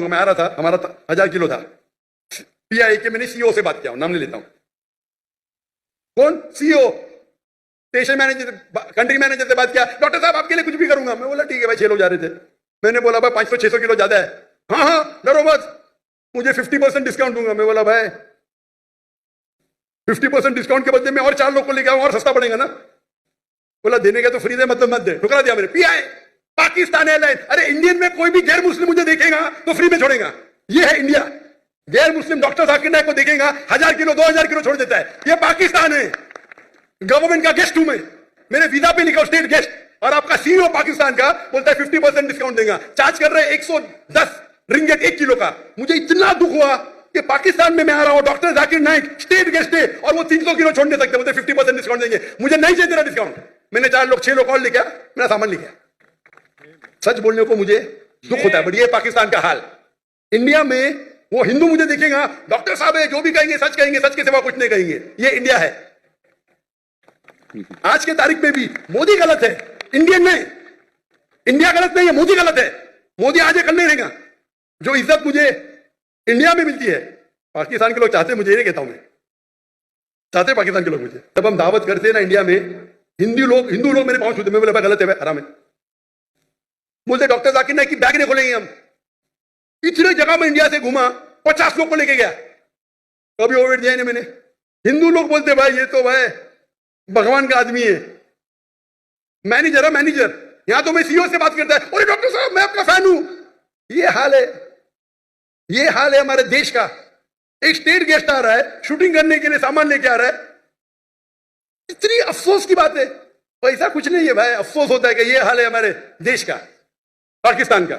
मैं आ रहा था, हमारा 1000 किलो था। पीआई के मैंने सीईओ से बात किया, नाम नहीं लेता हूं। कौन? CEO, station manager, country manager से बात किया, डॉक्टर साहब आपके लिए कुछ भी करूंगा। मैं बोला ठीक है भाई, 6 लोग जा रहे थे। मैंने बोला भाई 500-600 किलो ज्यादा है। हाँ हाँ डरो मत, मुझे 50% डिस्काउंट दूंगा। मैं बोला भाई 50% डिस्काउंट के बदले में और 4 लोग को लेके आऊं, और सस्ता पड़ेगा ना। बोला देने का तो फ्री दे, मतलब मत दे। ठुकरा दिया मैंने। Pi Pakistan airline. अरे इंडियन में कोई भी गैर मुस्लिम मुझे देखेगा तो फ्री में छोड़ेगा। ये है इंडिया। गैर मुस्लिम डॉक्टर जाकिर नाइक को देखेगा 1000 किलो 2000 किलो छोड़ देता है। ये पाकिस्तान है। गवर्नमेंट का गेस्ट हूं मैं, मेरे वीजा पे लिखा स्टेट गेस्ट, और आपका सीईओ पाकिस्तान का बोलता है 50% डिस्काउंट देगा। चार्ज कर रहे हैं 110 रिंगेट 1 किलो का। मुझे इतना दुख हुआ कि पाकिस्तान में मैं आ रहा हूं, doctor Zakir Naik state guest है, और वो 300 किलो छोड़ नहीं सकते, बोलते 50% डिस्काउंट देंगे। मुझे नहीं चाहिए तेरा डिस्काउंट। मैंने 4 लोग 6 लोग और लेके मेरा सामान लेके। सच बोलने को मुझे दुख होता है, बट ये पाकिस्तान का हाल। इंडिया में वो हिंदू मुझे देखेगा, डॉक्टर साहब है, जो भी कहेंगे सच कहेंगे, सच के सिवा कुछ नहीं कहेंगे। ये इंडिया है। आज के तारीख में भी मोदी गलत है, इंडियन नहीं। इंडिया गलत नहीं है, मोदी गलत है। मोदी आज कल नहीं रहेगा। जो इज्जत मुझे इंडिया में मिलती है, पाकिस्तान के लोग चाहते, मुझे ये कहता हूं मैं, चाहते पाकिस्तान के लोग मुझे। जब हम दावत करते हैं ना इंडिया में, हिंदू लोग मेरे पांव छूते, मैं बोला गलत है भाई, हराम है। बोलते डॉक्टर जाकिर नाइक की बैग नहीं खोलेंगे हम। इतने जगह में इंडिया से घुमा, 50 लोग को लेके गया, कभी ओवर दिया नहीं मैंने। हिंदू लोग बोलते भाई ये तो भाई भगवान का आदमी है, मैनेजर है मैनेजर। यहां तो मैं सीईओ से बात करता है, अरे डॉक्टर साहब मैं आपका फैन हूं। ये हाल है, ये हाल है हमारे देश का। एक स्टेट गेस्ट आ रहा है, शूटिंग करने के लिए सामान लेके आ रहा है। इतनी अफसोस की बात है। पैसा कुछ नहीं है भाई, अफसोस होता है कि ये हाल है हमारे देश का, पाकिस्तान का।